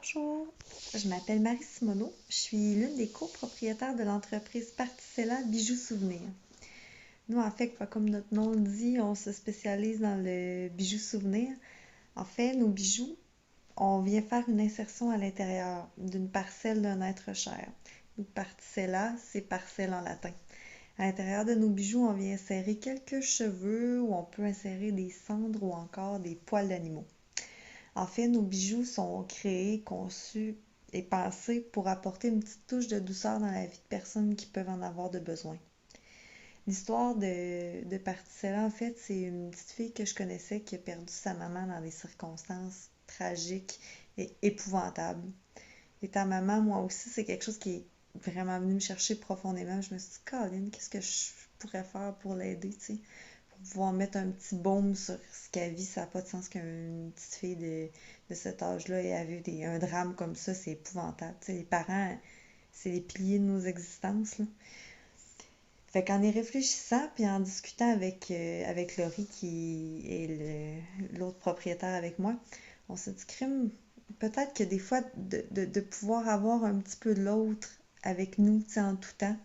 Bonjour, je m'appelle Marie Simoneau. Je suis l'une des copropriétaires de l'entreprise Particella Bijoux Souvenirs. Nous, en fait, comme notre nom le dit, on se spécialise dans le bijou souvenir. En fait, nos bijoux, on vient faire une insertion à l'intérieur d'une parcelle d'un être cher. Donc, Particella, c'est parcelle en latin. À l'intérieur de nos bijoux, on vient insérer quelques cheveux ou on peut insérer des cendres ou encore des poils d'animaux. En fait, nos bijoux sont créés, conçus et pensés pour apporter une petite touche de douceur dans la vie de personnes qui peuvent en avoir de besoin. L'histoire de Particella, en fait, c'est une petite fille que je connaissais qui a perdu sa maman dans des circonstances tragiques et épouvantables. Et ta maman, moi aussi, c'est quelque chose qui est vraiment venu me chercher profondément. Je me suis dit, Colin, qu'est-ce que je pourrais faire pour l'aider, tu sais? Pouvoir mettre un petit baume sur ce qu'elle vit, ça n'a pas de sens qu'une petite fille de cet âge-là ait vu un drame comme ça, c'est épouvantable. T'sais, les parents, c'est les piliers de nos existences, là. Fait qu'en y réfléchissant, puis en discutant avec Laurie, qui est l'autre propriétaire avec moi, on s'est dit, crime, peut-être que des fois, de pouvoir avoir un petit peu de l'autre avec nous, en tout temps,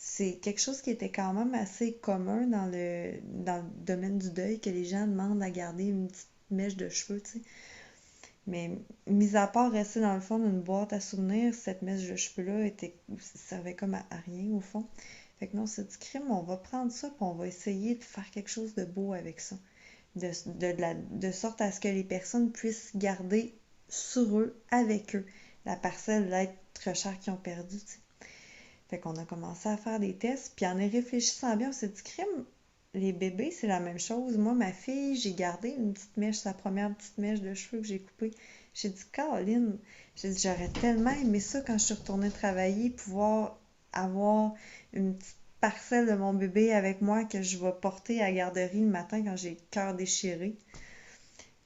c'est quelque chose qui était quand même assez commun dans le domaine du deuil, que les gens demandent à garder une petite mèche de cheveux, tu sais. Mais mis à part rester dans le fond d'une boîte à souvenirs, cette mèche de cheveux-là servait comme à rien au fond. Fait que non, c'est du crime, on va prendre ça puis on va essayer de faire quelque chose de beau avec ça. De sorte à ce que les personnes puissent garder sur eux, avec eux, la parcelle d'être cher qu'ils ont perdu, tu sais. Fait qu'on a commencé à faire des tests, puis en y réfléchissant bien, on s'est dit, crime, les bébés, c'est la même chose. Moi, ma fille, j'ai gardé une petite mèche, sa première petite mèche de cheveux que j'ai coupée. J'ai dit, Caroline, j'ai dit, j'aurais tellement aimé ça quand je suis retournée travailler, pouvoir avoir une petite parcelle de mon bébé avec moi que je vais porter à la garderie le matin quand j'ai le cœur déchiré.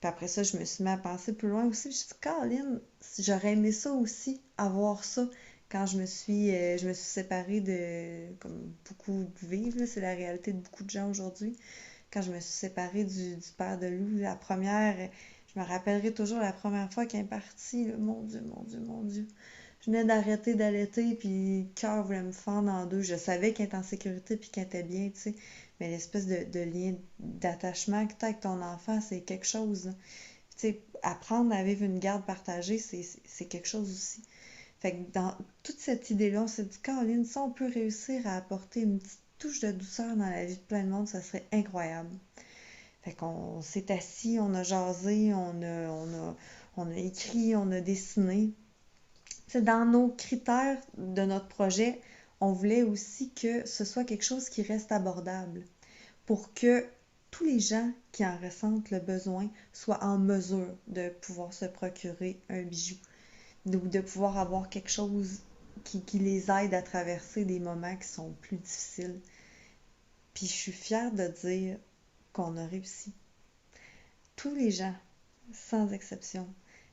Puis après ça, je me suis mis à penser plus loin aussi. Je me suis dit, Caroline, j'aurais aimé ça aussi, avoir ça quand je me suis séparée comme beaucoup vivent, là, c'est la réalité de beaucoup de gens aujourd'hui. Quand je me suis séparée du père de Lou, je me rappellerai toujours la première fois qu'il est parti, là, mon Dieu, mon Dieu, mon Dieu. Je venais d'arrêter d'allaiter, puis le cœur voulait me fendre en deux. Je savais qu'il était en sécurité, puis qu'il était bien, tu sais. Mais l'espèce de lien d'attachement que tu as avec ton enfant, c'est quelque chose, là. Tu sais, apprendre à vivre une garde partagée, c'est quelque chose aussi. Fait que dans toute cette idée-là, on s'est dit, Caroline, si on peut réussir à apporter une petite touche de douceur dans la vie de plein de monde, ça serait incroyable. Fait qu'on s'est assis, on a jasé, on a écrit, on a dessiné. C'est dans nos critères de notre projet, on voulait aussi que ce soit quelque chose qui reste abordable pour que tous les gens qui en ressentent le besoin soient en mesure de pouvoir se procurer un bijou, de pouvoir avoir quelque chose qui les aide à traverser des moments qui sont plus difficiles. Puis je suis fière de dire qu'on a réussi. Tous les gens, sans exception,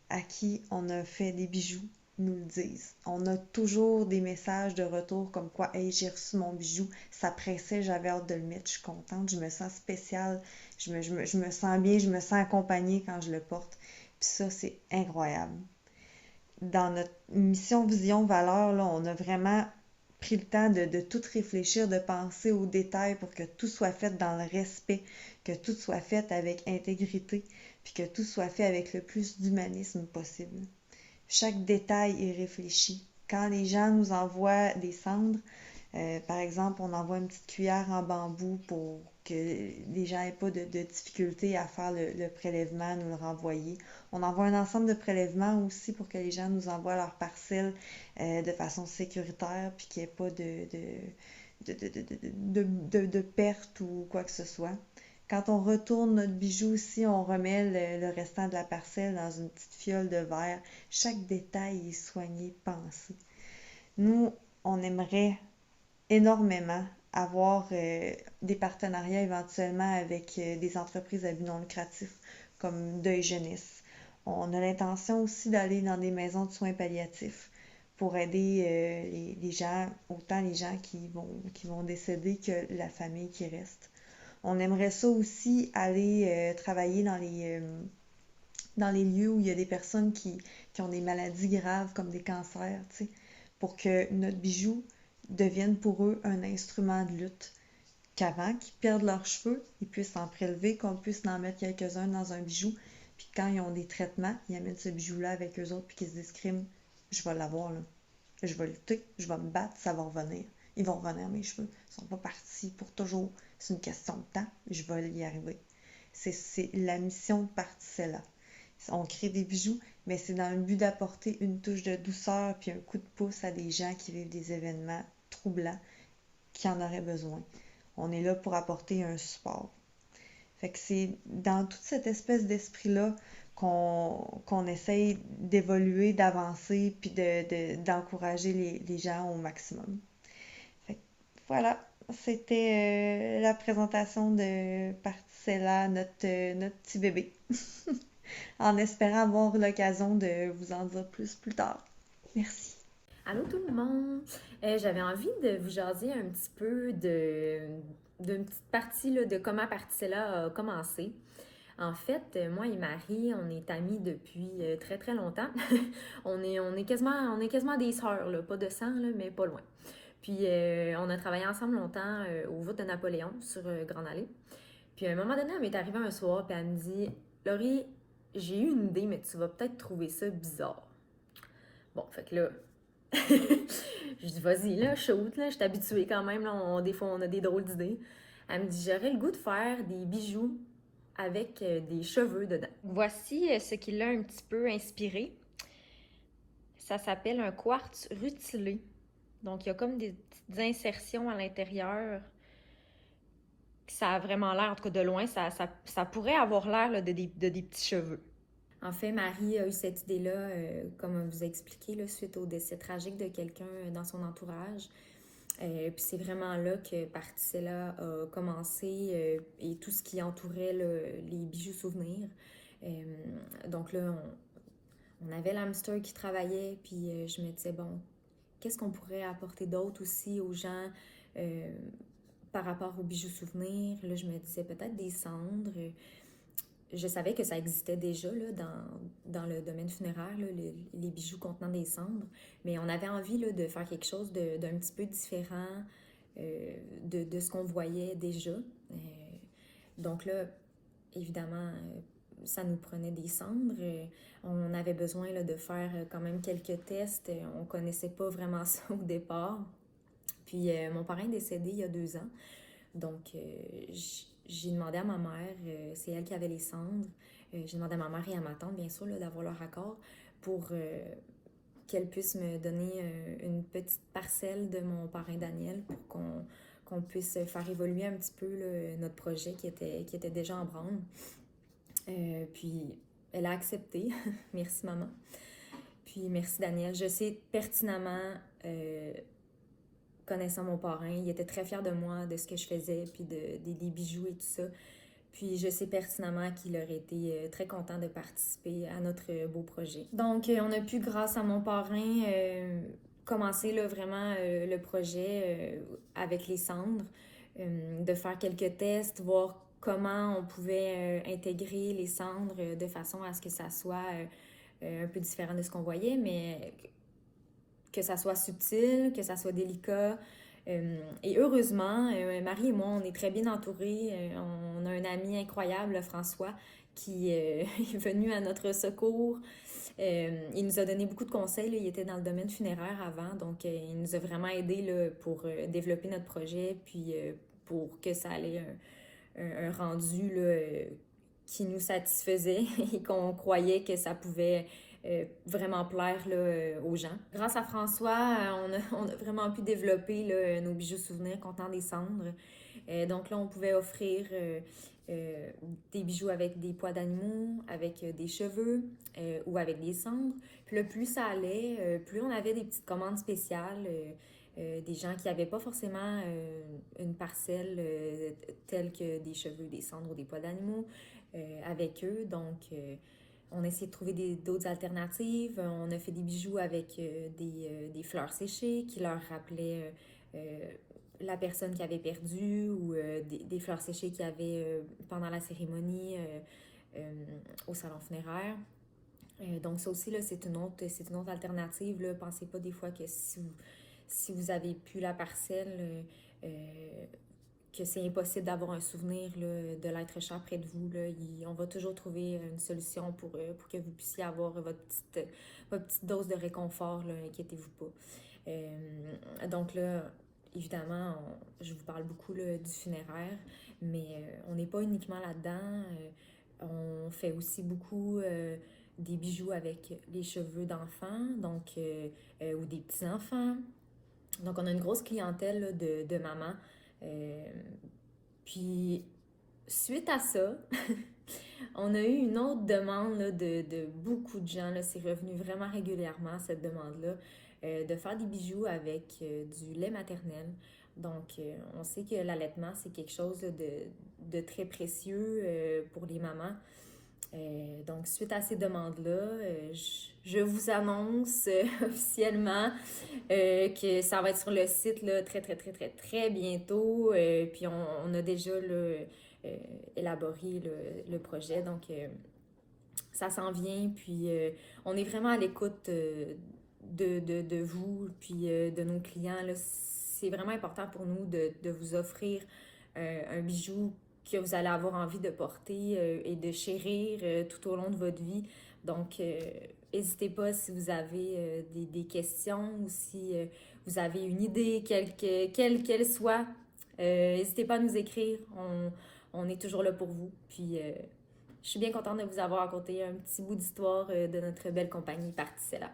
à qui on a fait des bijoux, nous le disent. On a toujours des messages de retour comme quoi, hey, j'ai reçu mon bijou, ça pressait, j'avais hâte de le mettre, je suis contente, je me sens spéciale, je me sens bien, je me sens accompagnée quand je le porte. Puis ça, c'est incroyable. Dans notre mission, vision, valeur, là, on a vraiment pris le temps de tout réfléchir, de penser aux détails pour que tout soit fait dans le respect, que tout soit fait avec intégrité, puis que tout soit fait avec le plus d'humanisme possible. Chaque détail est réfléchi. Quand les gens nous envoient des cendres, par exemple, on envoie une petite cuillère en bambou pour que les gens n'aient pas de difficulté à faire le prélèvement, nous le renvoyer. On envoie un ensemble de prélèvements aussi pour que les gens nous envoient leurs parcelles de façon sécuritaire, puis qu'il n'y ait pas de perte ou quoi que ce soit. Quand on retourne notre bijou aussi, on remet le restant de la parcelle dans une petite fiole de verre. Chaque détail est soigné, pensé. Nous, on aimerait énormément avoir des partenariats éventuellement avec des entreprises à but non lucratif comme Deuil Jeunesse. On a l'intention aussi d'aller dans des maisons de soins palliatifs pour aider les gens, autant les gens qui vont décéder que la famille qui reste. On aimerait ça aussi aller travailler dans les lieux où il y a des personnes qui ont des maladies graves comme des cancers, tu sais, pour que notre bijou devienne pour eux un instrument de lutte. Qu'avant qu'ils perdent leurs cheveux, ils puissent en prélever, qu'on puisse en mettre quelques-uns dans un bijou, puis quand ils ont des traitements, ils amènent ce bijou-là avec eux autres, puis qu'ils se disent, crime, je vais l'avoir, là. Je vais lutter, je vais me battre, ça va revenir. Ils vont revenir, mes cheveux. Ils sont pas partis pour toujours. C'est une question de temps, je vais y arriver. C'est la mission de Particella. On crée des bijoux, mais c'est dans le but d'apporter une touche de douceur puis un coup de pouce à des gens qui vivent des événements troublants qui en auraient besoin. On est là pour apporter un support. Fait que c'est dans toute cette espèce d'esprit-là qu'on essaye d'évoluer, d'avancer, puis d'encourager les gens au maximum. Fait que voilà, c'était la présentation de Particella, notre petit bébé. En espérant avoir l'occasion de vous en dire plus tard. Merci. Allô tout le monde! J'avais envie de vous jaser un petit peu d'une petite partie là, de comment Particella a commencé. En fait, moi et Marie, on est amis depuis très très longtemps. on est quasiment des sœurs, là, pas de sang, là, mais pas loin. Puis on a travaillé ensemble longtemps au voûte de Napoléon sur Grande Allée. Puis à un moment donné, elle m'est arrivée un soir, puis elle me dit, Laurie, j'ai eu une idée, mais tu vas peut-être trouver ça bizarre. Bon, fait que là, je dis, vas-y, là, shoot, là, je suis habituée quand même, là, des fois, on a des drôles d'idées. Elle me dit, j'aurais le goût de faire des bijoux avec des cheveux dedans. Voici ce qui l'a un petit peu inspiré. Ça s'appelle un quartz rutilé. Donc, il y a comme des petites insertions à l'intérieur. Ça a vraiment l'air, en tout cas de loin, ça pourrait avoir l'air là, de des petits cheveux. En fait, Marie a eu cette idée-là, comme on vous a expliqué, là, suite au décès tragique de quelqu'un dans son entourage. Puis c'est vraiment là que Particella a commencé et tout ce qui entourait là, les bijoux souvenirs. Donc là, on avait l'hamster qui travaillait, puis je me disais, bon, qu'est-ce qu'on pourrait apporter d'autre aussi aux gens par rapport aux bijoux souvenirs? Là, je me disais peut-être des cendres. Je savais que ça existait déjà là, dans le domaine funéraire, là, les bijoux contenant des cendres, mais on avait envie là, de faire quelque chose d'un petit peu différent de ce qu'on voyait déjà. Donc là, évidemment, ça nous prenait des cendres. On avait besoin là, de faire quand même quelques tests. On connaissait pas vraiment ça au départ. Puis mon parrain est décédé il y a 2 ans. Donc, j'ai demandé à ma mère, c'est elle qui avait les cendres, j'ai demandé à ma mère et à ma tante, bien sûr, là, d'avoir leur accord pour qu'elle puisse me donner une petite parcelle de mon parrain Daniel pour qu'on puisse faire évoluer un petit peu là, notre projet qui était déjà en branle. Puis, elle a accepté. Merci, maman. Puis, merci, Daniel. Je sais pertinemment... connaissant mon parrain, il était très fier de moi, de ce que je faisais, puis des bijoux et tout ça. Puis je sais pertinemment qu'il aurait été très content de participer à notre beau projet. Donc on a pu, grâce à mon parrain, commencer là, vraiment le projet avec les cendres, de faire quelques tests, voir comment on pouvait intégrer les cendres de façon à ce que ça soit un peu différent de ce qu'on voyait, mais que ça soit subtil, que ça soit délicat. Et heureusement, Marie et moi, on est très bien entourés. On a un ami incroyable, François, qui est venu à notre secours. Il nous a donné beaucoup de conseils. Là. Il était dans le domaine funéraire avant, donc il nous a vraiment aidés là, pour développer notre projet, puis pour que ça allait un rendu là, qui nous satisfaisait et qu'on croyait que ça pouvait vraiment plaire là, aux gens. Grâce à François, on a vraiment pu développer là, nos bijoux souvenirs contenant des cendres. Donc là, on pouvait offrir des bijoux avec des poils d'animaux, avec des cheveux ou avec des cendres. Puis là, plus ça allait, plus on avait des petites commandes spéciales. Des gens qui n'avaient pas forcément une parcelle telle que des cheveux, des cendres ou des poils d'animaux avec eux. Donc, on a essayé de trouver d'autres alternatives. On a fait des bijoux avec des fleurs séchées qui leur rappelaient la personne qui avait perdu ou des fleurs séchées qu'il y avait pendant la cérémonie au salon funéraire. Donc ça aussi, là, c'est une autre alternative. Là. Pensez pas des fois que si vous avez plus la parcelle, que c'est impossible d'avoir un souvenir là, de l'être cher près de vous. Là. On va toujours trouver une solution pour que vous puissiez avoir votre petite dose de réconfort, là, inquiétez-vous pas. Donc là, évidemment, je vous parle beaucoup là, du funéraire, mais on n'est pas uniquement là-dedans. On fait aussi beaucoup des bijoux avec les cheveux d'enfants, donc ou des petits-enfants. Donc, on a une grosse clientèle là, de mamans. Puis, suite à ça, on a eu une autre demande là, de beaucoup de gens. Là, c'est revenu vraiment régulièrement, cette demande-là, de faire des bijoux avec du lait maternel. Donc, on sait que l'allaitement, c'est quelque chose de très précieux pour les mamans. Donc, suite à ces demandes-là, je vous annonce officiellement que ça va être sur le site là, très, très, très, très, très bientôt. Puis, on a déjà là, élaboré le projet. Donc, ça s'en vient. Puis, on est vraiment à l'écoute de vous, puis de nos clients. Là. C'est vraiment important pour nous de vous offrir un bijou que vous allez avoir envie de porter et de chérir tout au long de votre vie. Donc, n'hésitez pas si vous avez des questions ou si vous avez une idée, quelle qu'elle soit. N'hésitez pas à nous écrire. On est toujours là pour vous. Puis, je suis bien contente de vous avoir raconté un petit bout d'histoire de notre belle compagnie Particella.